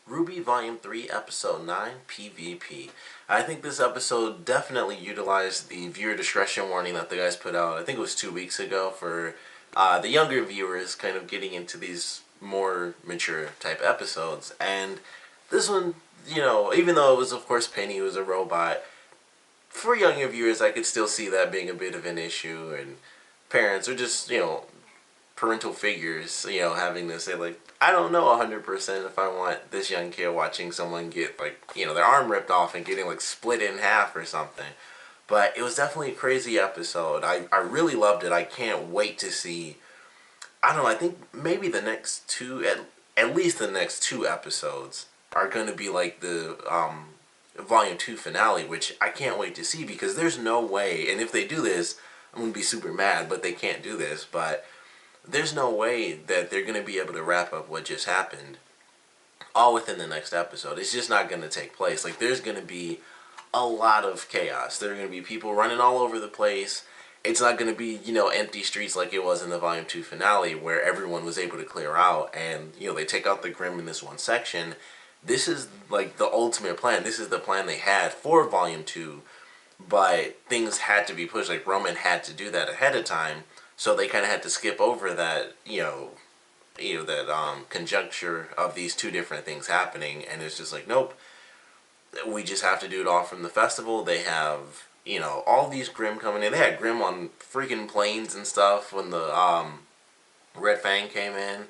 RWBY Volume 3, Episode 9, PvP. I think this episode definitely utilized the viewer discretion warning that the guys put out, I think it was 2 weeks ago, for the younger viewers kind of getting into these more mature type episodes. And this one, even though it was, of course, Penny, who was a robot, for younger viewers, I could still see that being a bit of an issue, and parents or just, parental figures, having to say, like, I don't know 100% if I want this young kid watching someone get, like, their arm ripped off and getting, like, split in half or something. But it was definitely a crazy episode. I really loved it. I can't wait to see, I don't know, I think maybe the next two, at least the next two episodes are going to be like the Volume 2 finale, which I can't wait to see, because there's no way, and if they do this, I'm going to be super mad, but they can't do this, but there's no way that they're going to be able to wrap up what just happened all within the next episode. It's just not going to take place. Like, there's going to be a lot of chaos. There are going to be people running all over the place. It's not going to be, empty streets like it was in the Volume 2 finale, where everyone was able to clear out and, they take out the Grimm in this one section. This is, like, the ultimate plan. This is the plan they had for Volume 2, but things had to be pushed. Like, Roman had to do that ahead of time, so they kind of had to skip over that, that conjuncture of these two different things happening, and it's just like, nope, we just have to do it all from the festival. They have, all these Grimm coming in. They had Grimm on freaking planes and stuff when the Red Fang came in,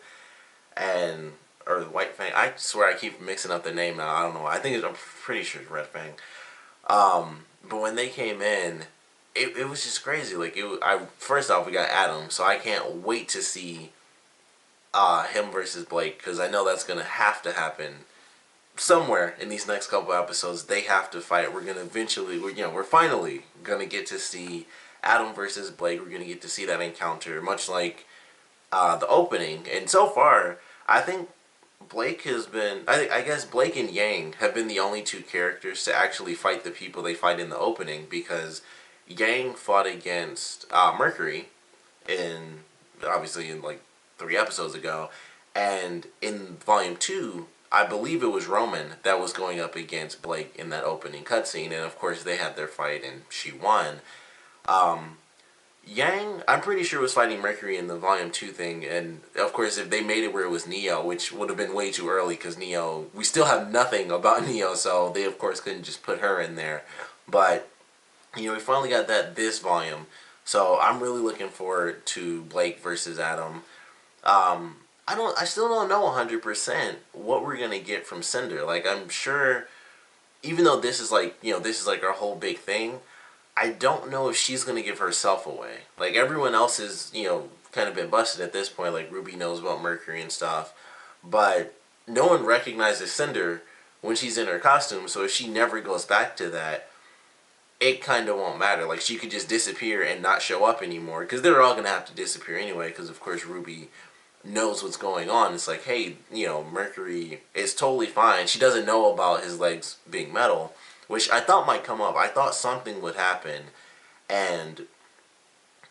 or the White Fang. I swear I keep mixing up the name now. I don't know. I'm pretty sure it's Red Fang. But when they came in, it was just crazy. Like, first off, we got Adam, so I can't wait to see him versus Blake, because I know that's gonna have to happen somewhere in these next couple episodes. They have to fight. We're gonna eventually, we're finally gonna get to see Adam versus Blake. We're gonna get to see that encounter, much like the opening. And so far, I think Blake has been, I guess Blake and Yang have been the only two characters to actually fight the people they fight in the opening, because Yang fought against Mercury obviously in like 3 episodes ago, and in Volume 2, I believe it was Roman that was going up against Blake in that opening cutscene, and of course they had their fight and she won. Yang, I'm pretty sure, was fighting Mercury in the Volume 2 thing, and of course if they made it where it was Neo, which would have been way too early, because Neo, we still have nothing about Neo, so they of course couldn't just put her in there. But we finally got this volume, so I'm really looking forward to Blake versus Adam. I still don't know 100% what we're gonna get from Cinder. Like, I'm sure, even though this is like, this is like our whole big thing, I don't know if she's gonna give herself away. Like, everyone else is, kind of been busted at this point. Like, RWBY knows about Mercury and stuff, but no one recognizes Cinder when she's in her costume, so if she never goes back to that, it kind of won't matter. Like, she could just disappear and not show up anymore, because they're all going to have to disappear anyway, because of course RWBY knows what's going on. It's like, hey, Mercury is totally fine. She doesn't know about his legs being metal, which I thought might come up. I thought something would happen, and,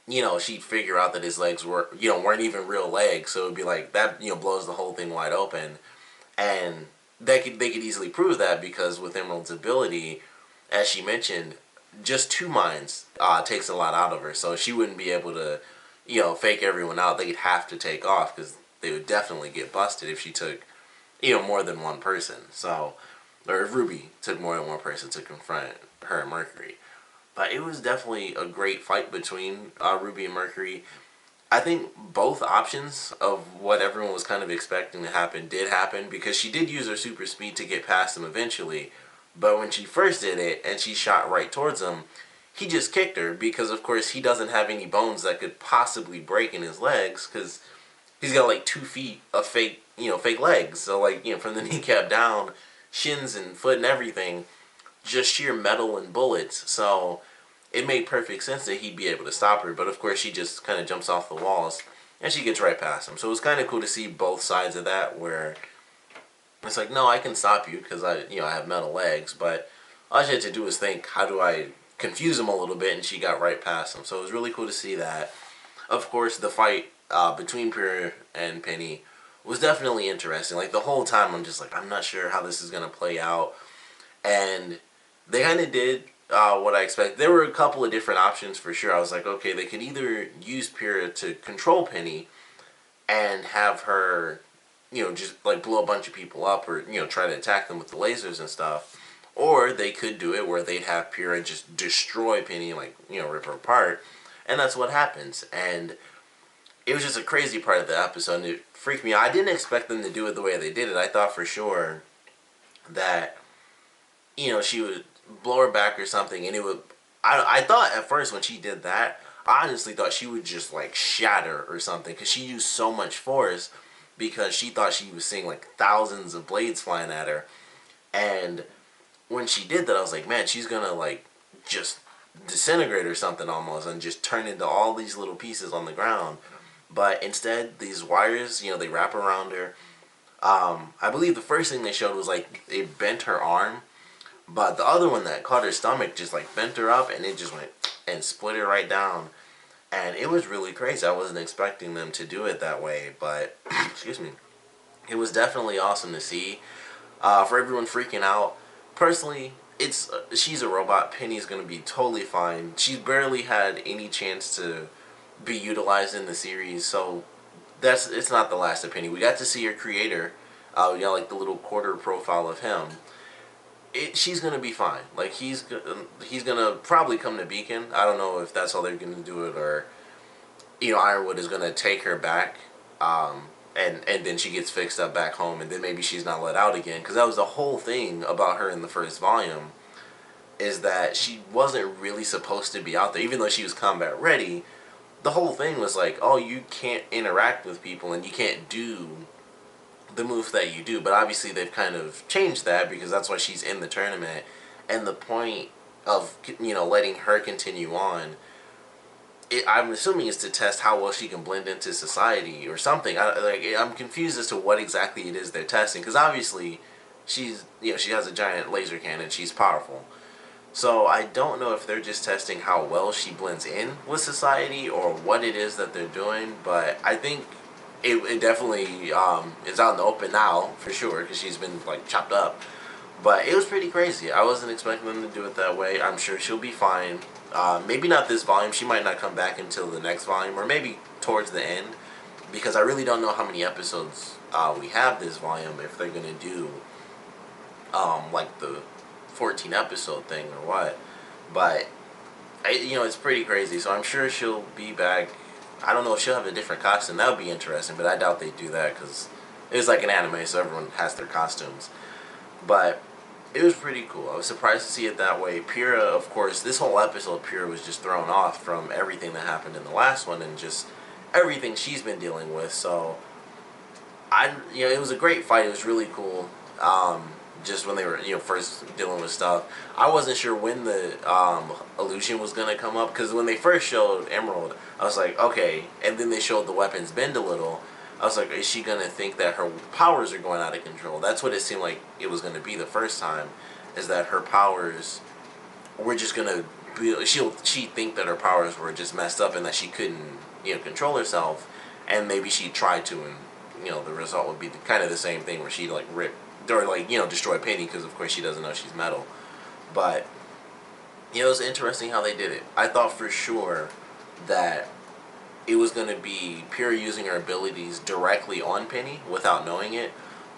she'd figure out that his legs weren't even real legs, so it'd be like, that, blows the whole thing wide open. And they could easily prove that, because with Emerald's ability, as she mentioned, just 2 minds takes a lot out of her, so she wouldn't be able to, fake everyone out. They'd have to take off, because they would definitely get busted if she took, more than one person. So, or if RWBY took more than one person to confront her and Mercury. But it was definitely a great fight between RWBY and Mercury. I think both options of what everyone was kind of expecting to happen did happen, because she did use her super speed to get past him eventually. But when she first did it, and she shot right towards him, he just kicked her, because of course he doesn't have any bones that could possibly break in his legs, because he's got like 2 feet of fake legs. So, like, from the kneecap down, shins and foot and everything, just sheer metal and bullets. So it made perfect sense that he'd be able to stop her. But of course she just kind of jumps off the walls, and she gets right past him. So it was kind of cool to see both sides of that, where it's like, no, I can stop you because I have metal legs, but all she had to do was think, how do I confuse him a little bit, and she got right past him. So it was really cool to see that. Of course, the fight between Pyrrha and Penny was definitely interesting. Like, the whole time I'm just like, I'm not sure how this is going to play out. And they kind of did what I expected. There were a couple of different options for sure. I was like, okay, they could either use Pyrrha to control Penny and have her, just like blow a bunch of people up, or try to attack them with the lasers and stuff. Or they could do it where they'd have Pyrrha just destroy Penny and, like, rip her apart. And that's what happens. And it was just a crazy part of the episode, and it freaked me out. I didn't expect them to do it the way they did it. I thought for sure that, she would blow her back or something, and it would... I thought at first when she did that, I honestly thought she would just, like, shatter or something, because she used so much force, because she thought she was seeing, like, thousands of blades flying at her. And when she did that, I was like, man, she's gonna, like, just disintegrate or something almost, and just turn into all these little pieces on the ground. But instead, these wires, they wrap around her. I believe the first thing they showed was, like, it bent her arm. But the other one that caught her stomach just, like, bent her up, and it just went and split her right down. And it was really crazy. I wasn't expecting them to do it that way. But, excuse me, it was definitely awesome to see. For everyone freaking out, personally, she's a robot. Penny's going to be totally fine. She's barely had any chance to be utilized in the series, so it's not the last of Penny. We got to see her creator. We got, like, the little quarter profile of him. She's gonna be fine. Like, he's gonna probably come to Beacon. I don't know if that's how they're gonna do it, or Ironwood is gonna take her back, and then she gets fixed up back home, and then maybe she's not let out again, because that was the whole thing about her in the first volume, is that she wasn't really supposed to be out there, even though she was combat ready. The whole thing was like, oh, you can't interact with people, and you can't do the move that you do. But obviously they've kind of changed that, because that's why she's in the tournament. And the point of, letting her continue on, I'm assuming, is to test how well she can blend into society or something. I'm confused as to what exactly it is they're testing, because obviously she has a giant laser cannon, she's powerful. So I don't know if they're just testing how well she blends in with society, or what it is that they're doing. But I think it definitely is out in the open now, for sure, because she's been, like, chopped up. But it was pretty crazy. I wasn't expecting them to do it that way. I'm sure she'll be fine. Maybe not this volume. She might not come back until the next volume, or maybe towards the end, because I really don't know how many episodes we have this volume, if they're going to do like the 14 episode thing or what. But it's pretty crazy. So I'm sure she'll be back. I don't know if she'll have a different costume. That would be interesting, but I doubt they do that, because it's like an anime, so everyone has their costumes. But it was pretty cool. I was surprised to see it that way. Pyrrha, of course, this whole episode, Pyrrha was just thrown off from everything that happened in the last one, and just everything she's been dealing with. So it was a great fight. It was really cool. Just when they were first dealing with stuff, I wasn't sure when the illusion was gonna come up, because when they first showed Emerald, I was like, okay, and then they showed the weapons bend a little. I was like, is she gonna think that her powers are going out of control? That's what it seemed like it was gonna be the first time, is that her powers were just gonna be, she'd think that her powers were just messed up, and that she couldn't control herself, and maybe she tried to, and the result would be kind of the same thing, where she'd, like, rip, or, like, destroy Penny, because of course she doesn't know she's metal. But it was interesting how they did it. I thought for sure that it was going to be Pyrrha using her abilities directly on Penny without knowing it.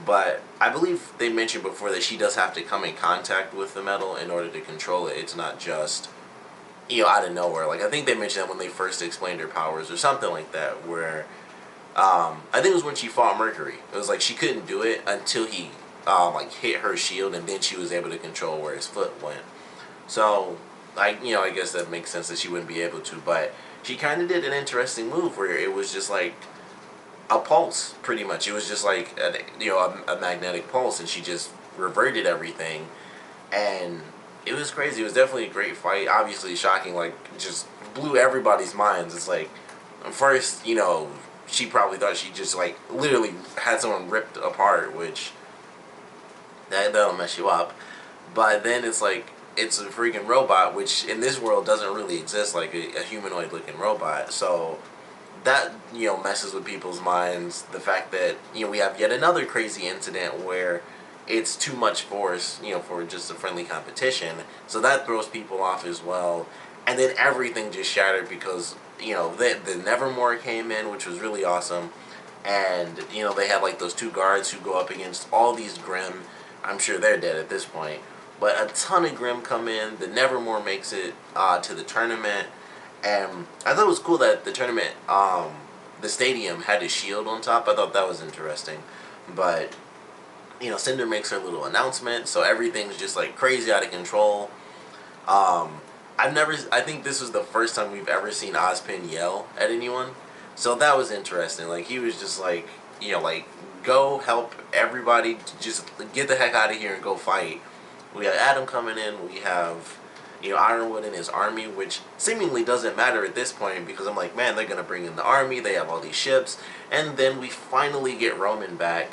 But I believe they mentioned before that she does have to come in contact with the metal in order to control it. It's not just out of nowhere. Like, I think they mentioned that when they first explained her powers or something like that, where I think it was when she fought Mercury. It was like she couldn't do it until he like hit her shield, and then she was able to control where his foot went. So I guess that makes sense that she wouldn't be able to. But she kind of did an interesting move where it was just like a pulse, pretty much. It was just like a magnetic pulse, and she just reverted everything, and it was crazy. It was definitely a great fight. Obviously shocking, like, just blew everybody's minds. It's like, first, she probably thought she just, like, literally had someone ripped apart, which that'll mess you up. But then it's like, it's a freaking robot, which in this world doesn't really exist, like a humanoid looking robot. So that, messes with people's minds. The fact that, we have yet another crazy incident where it's too much force, for just a friendly competition. So that throws people off as well. And then everything just shattered because, the Nevermore came in, which was really awesome. And, they had like those two guards who go up against all these Grimm. I'm sure they're dead at this point. But a ton of Grimm come in. The Nevermore makes it to the tournament. And I thought it was cool that the tournament, the stadium had a shield on top. I thought that was interesting. But, Cinder makes her little announcement. So everything's just like crazy out of control. I think this was the first time we've ever seen Ozpin yell at anyone. So that was interesting. Like, he was just like, like, go help everybody, just get the heck out of here and go fight. We have Adam coming in, we have, Ironwood and his army, which seemingly doesn't matter at this point because I'm like, man, they're going to bring in the army, they have all these ships, and then we finally get Roman back,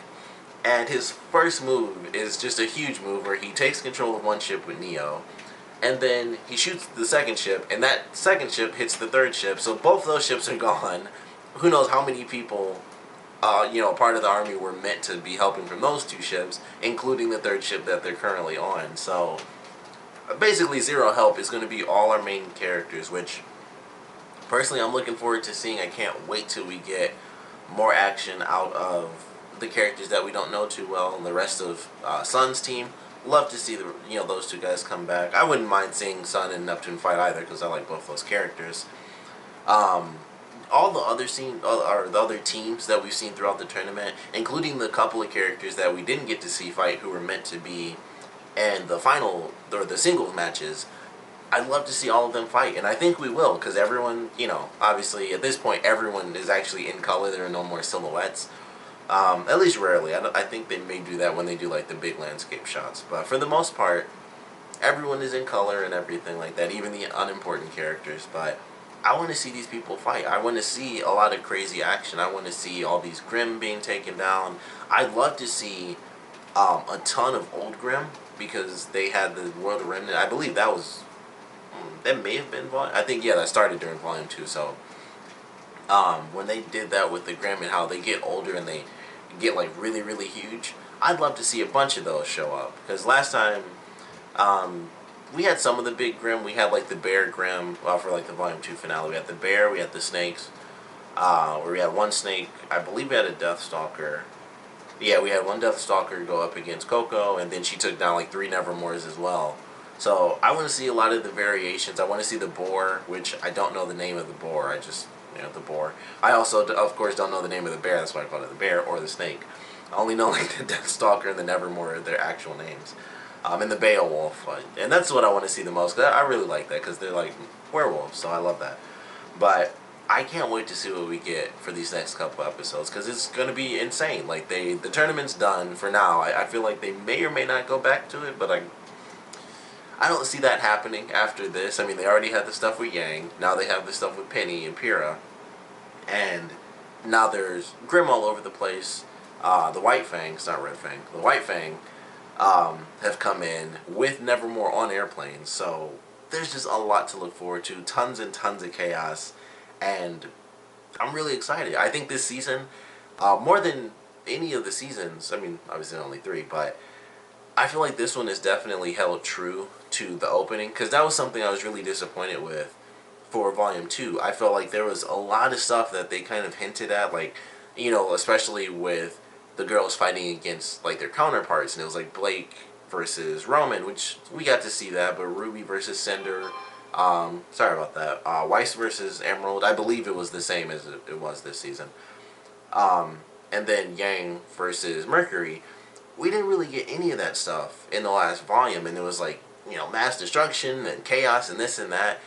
and his first move is just a huge move where he takes control of one ship with Neo, and then he shoots the second ship, and that second ship hits the third ship, so both those ships are gone. Who knows how many people, part of the army were meant to be helping from those two ships, including the third ship that they're currently on. So, basically zero help is going to be all our main characters, which, personally, I'm looking forward to seeing. I can't wait till we get more action out of the characters that we don't know too well, and the rest of Sun's team. Love to see those two guys come back. I wouldn't mind seeing Sun and Neptune fight either, because I like both those characters. All the other teams that we've seen throughout the tournament, including the couple of characters that we didn't get to see fight who were meant to be in the final or the singles matches, I'd love to see all of them fight, and I think we will, because everyone, obviously at this point everyone is actually in color. There are no more silhouettes, at least rarely. I think they may do that when they do like the big landscape shots, but for the most part everyone is in color and everything like that, even the unimportant characters. But I want to see these people fight. I want to see a lot of crazy action. I want to see all these Grimm being taken down. I'd love to see a ton of old Grimm, because they had the World of Remnant. I believe that was, that may have been Volume, I think, yeah, that started during Volume 2, so when they did that with the Grimm and how they get older and they get like really, really huge, I'd love to see a bunch of those show up, because last time, we had some of the big Grimm. We had like the Bear Grimm for like the Volume 2 finale. We had the Bear, we had the Snakes, where we had one Snake. I believe we had a Deathstalker. Yeah, we had one Deathstalker go up against Coco, and then she took down like 3 Nevermores as well. So I want to see a lot of the variations. I want to see the Boar, which I don't know the name of the Boar. I just, the Boar. I also, of course, don't know the name of the Bear. That's why I call it the Bear, or the Snake. I only know like the Deathstalker and the Nevermore are their actual names. And the Beowulf, and that's what I want to see the most, because I really like that, because they're like werewolves, so I love that. But I can't wait to see what we get for these next couple episodes, because it's going to be insane. Like, the tournament's done for now. I feel like they may or may not go back to it, but I don't see that happening after this. I mean, they already had the stuff with Yang, now they have the stuff with Penny and Pyrrha, and now there's Grimm all over the place. The White Fang, it's not Red Fang, the White Fang, have come in with Nevermore on airplanes, so there's just a lot to look forward to. Tons and tons of chaos, and I'm really excited. I think this season, more than any of the seasons, I mean, obviously only 3, but I feel like this one is definitely held true to the opening, because that was something I was really disappointed with for Volume 2. I felt like there was a lot of stuff that they kind of hinted at, like, especially with the girls fighting against like their counterparts, and it was like Blake versus Roman, which we got to see that, but Ruby versus Cinder, sorry about that, Weiss versus Emerald, I believe it was the same as it was this season, and then Yang versus Mercury. We didn't really get any of that stuff in the last volume, and it was like, mass destruction and chaos and this and that,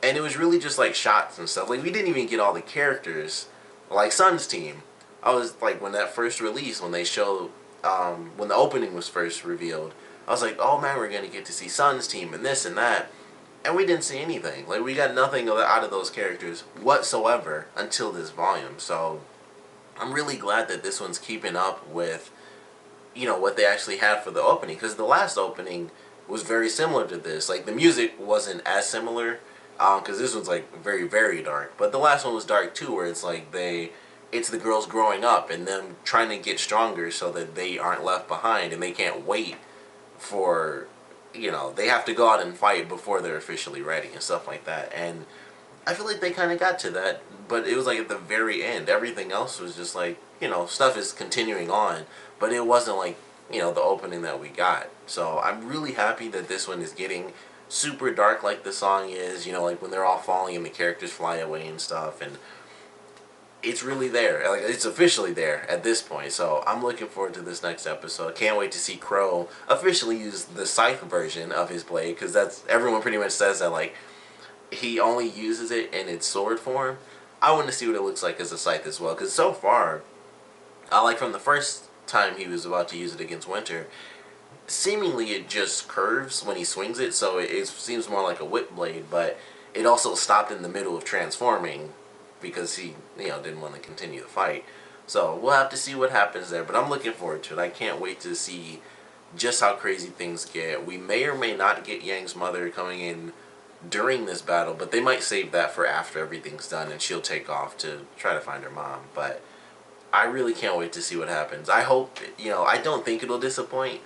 and it was really just like shots and stuff. Like, we didn't even get all the characters, like Sun's team. I was like, when that first release, when they showed, when the opening was first revealed, I was like, oh man, we're going to get to see Sun's team and this and that. And we didn't see anything. Like, we got nothing out of those characters whatsoever until this volume. So, I'm really glad that this one's keeping up with, what they actually had for the opening. Because the last opening was very similar to this. Like, the music wasn't as similar. because this one's like very, very dark. But the last one was dark too, where it's like it's the girls growing up and them trying to get stronger so that they aren't left behind, and they can't wait for, they have to go out and fight before they're officially ready and stuff like that. And I feel like they kind of got to that, but it was like at the very end. Everything else was just like, stuff is continuing on, but it wasn't like, the opening that we got. So I'm really happy that this one is getting super dark like the song is, like when they're all falling and the characters fly away and stuff, and it's really there. Like, it's officially there at this point. So I'm looking forward to this next episode. Can't wait to see Crow officially use the scythe version of his blade, because that's, everyone pretty much says that, like, he only uses it in its sword form. I want to see what it looks like as a scythe as well, because so far, like from the first time he was about to use it against Winter, seemingly it just curves when he swings it, so it seems more like a whip blade, but it also stopped in the middle of transforming because he, didn't want to continue the fight. So we'll have to see what happens there, but I'm looking forward to it. I can't wait to see just how crazy things get. We may or may not get Yang's mother coming in during this battle, but they might save that for after everything's done and she'll take off to try to find her mom. But I really can't wait to see what happens. I hope, I don't think it'll disappoint,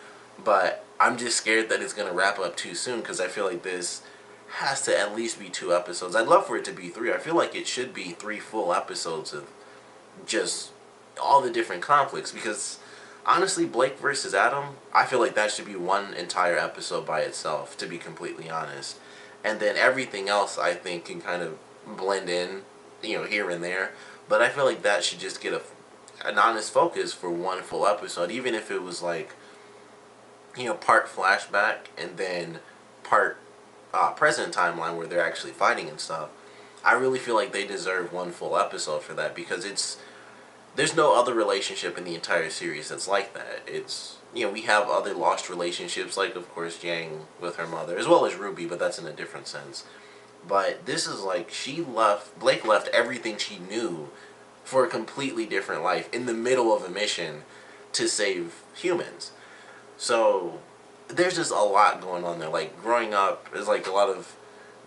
but I'm just scared that it's going to wrap up too soon, because I feel like this has to at least be 2 episodes. I'd love for it to be 3. I feel like it should be 3 full episodes of just all the different conflicts, because honestly, Blake versus Adam, I feel like that should be 1 entire episode by itself, to be completely honest. And then everything else I think can kind of blend in, here and there. But I feel like that should just get an honest focus for 1 full episode, even if it was like, part flashback and then part present timeline where they're actually fighting and stuff. I really feel like they deserve 1 full episode for that, because there's no other relationship in the entire series that's like that. It's, we have other lost relationships, like of course Yang with her mother, as well as RWBY, but that's in a different sense. But this is like, Blake left everything she knew for a completely different life in the middle of a mission to save humans. So there's just a lot going on there. Like, growing up, there's like a lot of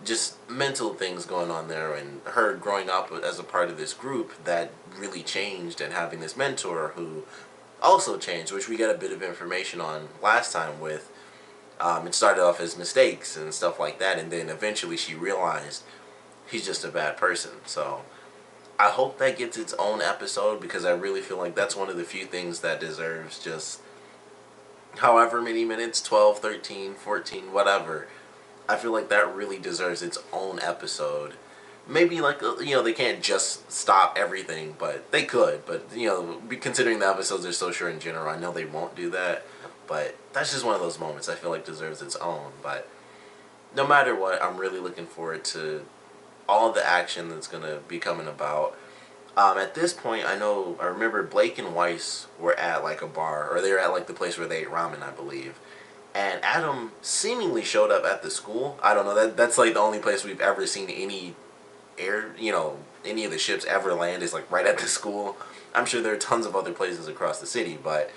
just mental things going on there, and her growing up as a part of this group that really changed, and having this mentor who also changed, which we got a bit of information on last time with, it started off as mistakes and stuff like that, and then eventually she realized he's just a bad person. So I hope that gets its own episode, because I really feel like that's one of the few things that deserves just however many minutes, 12, 13, 14, whatever. I feel like that really deserves its own episode. Maybe, like, they can't just stop everything, but they could. But, considering the episodes are so short in general, I know they won't do that. But that's just one of those moments I feel like deserves its own. But no matter what, I'm really looking forward to all the action that's going to be coming about. At this point, I remember Blake and Weiss were at like a bar, or they were at like the place where they ate ramen, I believe. And Adam seemingly showed up at the school. I don't know, that's like the only place we've ever seen any any of the ships ever land, is like right at the school. I'm sure there are tons of other places across the city, but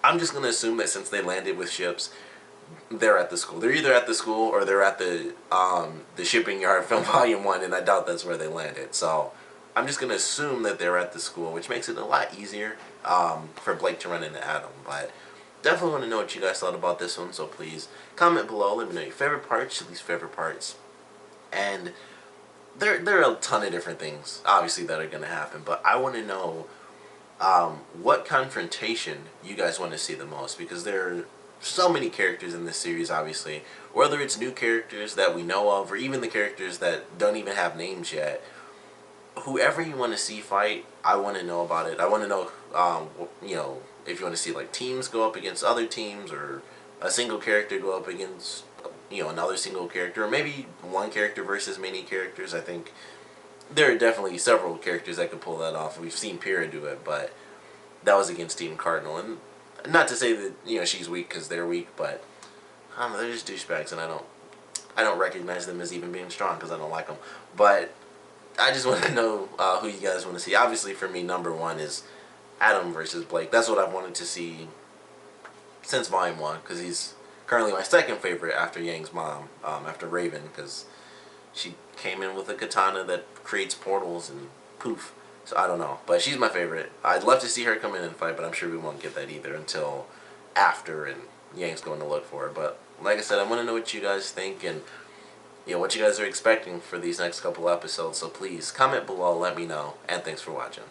I'm just going to assume that since they landed with ships, they're at the school. They're either at the school or they're at the shipping yard from Volume 1, and I doubt that's where they landed. So I'm just going to assume that they're at the school, which makes it a lot easier for Blake to run into Adam. But definitely want to know what you guys thought about this one, so please comment below. Let me know your favorite parts, your least favorite parts. And there are a ton of different things, obviously, that are going to happen. But I want to know what confrontation you guys want to see the most, because there are so many characters in this series, obviously. Whether it's new characters that we know of, or even the characters that don't even have names yet. Whoever you want to see fight, I want to know about it. I want to know, if you want to see like teams go up against other teams, or a single character go up against, another single character, or maybe one character versus many characters. I think there are definitely several characters that could pull that off. We've seen Pyrrha do it, but that was against Team Cardinal. And not to say that, she's weak because they're weak, but I don't know, they're just douchebags, and I don't recognize them as even being strong because I don't like them. But I just want to know who you guys want to see. Obviously, for me, number 1 is Adam versus Blake. That's what I've wanted to see since Volume 1, because he's currently my second favorite after Yang's mom, after Raven, because she came in with a katana that creates portals and poof. So I don't know, but she's my favorite. I'd love to see her come in and fight, but I'm sure we won't get that either until after and Yang's going to look for her. But like I said, I want to know what you guys think and what you guys are expecting for these next couple episodes. So please comment below, let me know, and thanks for watching.